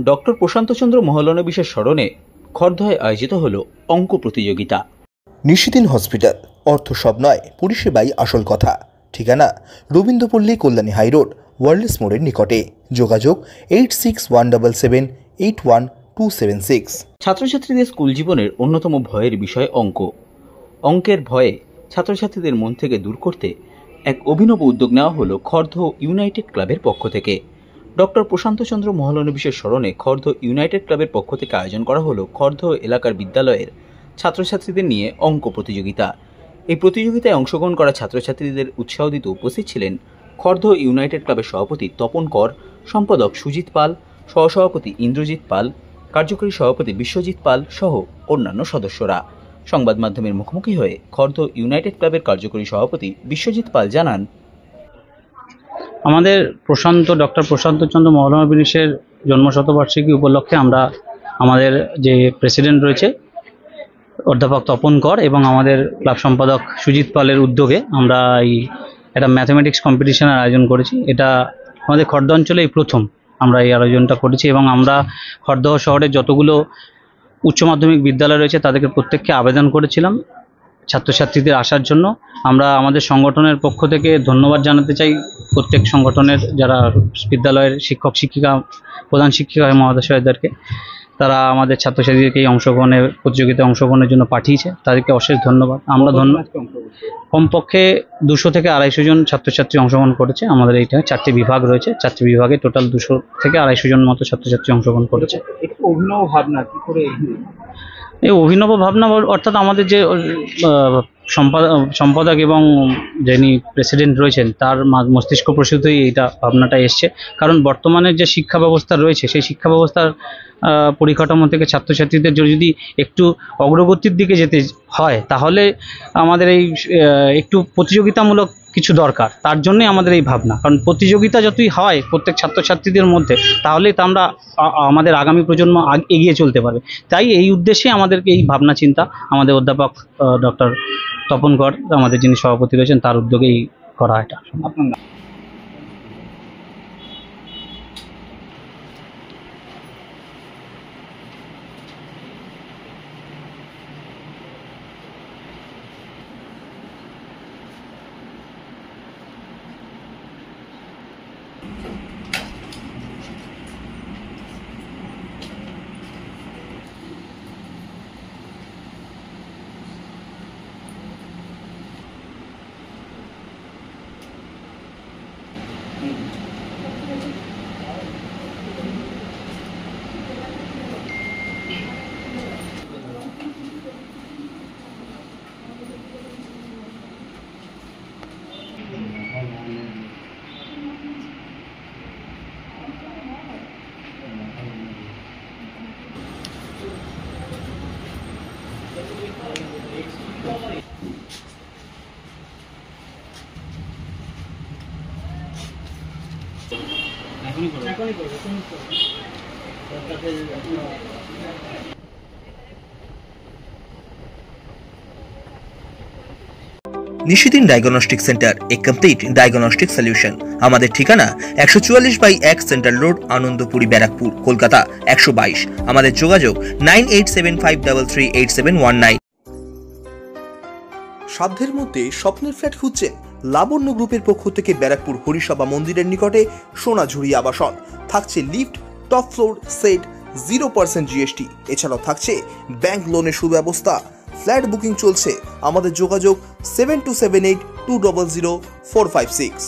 Doctor Prasanta Chandra মহলানবিশের স্মরণে খড়দহে আয়োজিত হল অঙ্ক প্রতিযোগিতা। নিশিদিন হসপিটাল, অর্থ সব নয়, পরিষেবাই আসল কথা। ঠিকানা রবীন্দ্রপল্লী, কল্যাণী হাইরোড, ওয়ার্ল্ডস মোড়ের নিকটে। যোগাযোগ 8617781276। ছাত্রছাত্রীদের স্কুল জীবনের অন্যতম ভয়ের বিষয় অঙ্ক। অঙ্কের ভয়ে ছাত্রছাত্রীদের মন থেকে দূর করতে এক অভিনব উদ্যোগ নেওয়া হলো খড়দহ ইউনাইটেড ক্লাবের পক্ষ থেকে। ডক্টর প্রশান্তচন্দ্র মহলানবিশের স্মরণে খড়দহ ইউনাইটেড ক্লাবের পক্ষ থেকে আয়োজন করা হলো খড়দহ এলাকার বিদ্যালয়ের ছাত্রছাত্রীদের নিয়ে অঙ্ক প্রতিযোগিতা। এই প্রতিযোগিতায় অংশগ্রহণ করা ছাত্রছাত্রীদের উৎসাহ দিতে উপস্থিত ছিলেন খড়দহ ইউনাইটেড ক্লাবের সভাপতি তপন কর, সম্পাদক সুজিত পাল, সহসভাপতি ইন্দ্রজিৎ পাল, কার্যকরী সভাপতি বিশ্বজিৎ পাল সহ অন্যান্য সদস্যরা। সংবাদ মাধ্যমের মুখোমুখি হয়ে খড়দহ ইউনাইটেড ক্লাবের কার্যকরী সভাপতি বিশ্বজিৎ পাল জানান, আমাদের ডক্টর প্রশান্তচন্দ্র মহলানবিশের জন্মশতবার্ষিকী উপলক্ষে আমরা আমাদের যে প্রেসিডেন্ট রয়েছে অধ্যাপক তপন কর এবং আমাদের ক্লাব সম্পাদক সুজিত পালের উদ্যোগে আমরা একটা ম্যাথমেটিক্স কম্পিটিশনের আয়োজন করেছি। এটা আমাদের খড়দহ অঞ্চলে এই প্রথম আমরা এই আয়োজনটা করেছি এবং আমরা খড়দহ শহরের যতগুলো উচ্চ মাধ্যমিক বিদ্যালয় রয়েছে তাদেরকে প্রত্যেককে আবেদন করেছিলাম ছাত্রছাত্রীদের আসার জন্য। আমরা আমাদের সংগঠনের পক্ষ থেকে ধন্যবাদ জানাতে চাই প্রত্যেক সংগঠনের যারা বিদ্যালয়ের শিক্ষক শিক্ষিকা, প্রধান শিক্ষিকা মহাশয়দেরকে। তারা আমাদের ছাত্রছাত্রীদেরকে এই প্রতিযোগিতায় অংশগ্রহণের জন্য পাঠিয়েছে, তাদেরকে অশেষ ধন্যবাদ। আমরা কমপক্ষে 200 থেকে 250 জন ছাত্রছাত্রী অংশগ্রহণ করেছে। আমাদের এইটা 4টি বিভাগ রয়েছে, 4টি বিভাগে টোটাল 200 থেকে 250 জন মতো ছাত্রছাত্রী অংশগ্রহণ করেছে। অভিনব ভাবনা কি করে? এই অভিনব ভাবনা অর্থাৎ আমাদের যে সম্পাদক এবং যিনি প্রেসিডেন্ট রয়েছেন তার মস্তিষ্ক প্রসূতই এইটা ভাবনাটা এসছে। কারণ বর্তমানের যে শিক্ষা ব্যবস্থা রয়েছে সেই শিক্ষা ব্যবস্থার পরিকাঠামো থেকে ছাত্রছাত্রীদের যদি একটু অগ্রগতির দিকে যেতে হয় তাহলে আমাদের এই একটু প্রতিযোগিতামূলক কিছু দরকার। তার জন্যই আমাদের এই ভাবনা, কারণ প্রতিযোগিতা যতই হয় প্রত্যেক ছাত্রছাত্রীদের মধ্যে তাহলেই তা আমরা আমাদের আগামী প্রজন্ম এগিয়ে চলতে পারবে। তাই এই উদ্দেশ্যে আমাদেরকে এই ভাবনা চিন্তা আমাদের অধ্যাপক ডক্টর তপন কর আমাদের যিনি সভাপতি রয়েছেন তার উদ্যোগেই করা এটা। নিশিদিন ডায়াগনস্টিক সেন্টার, এ কমপ্লিট ডায়াগনস্টিক সলিউশন। আমাদের ঠিকানা 144/1 সেন্ট্রাল রোড, আনন্দপুরি, ব্যারাকপুর, কলকাতা 122। আমাদের যোগাযোগ 9875338719। সাধ্যের মধ্যে স্বপ্নের ফ্ল্যাট খুঁজছেন? লাবণ্য গ্রুপের পক্ষ থেকে ব্যারাকপুর হরিসভা মন্দিরের নিকটে সোনাঝুরি আবাসন। থাকছে lift, top floor, set, 0% GST। এছাড়াও থাকছে ব্যাংক লোনের সুব্যবস্থা। ফ্ল্যাট বুকিং চলছে। আমাদের যোগাযোগ 7278200456।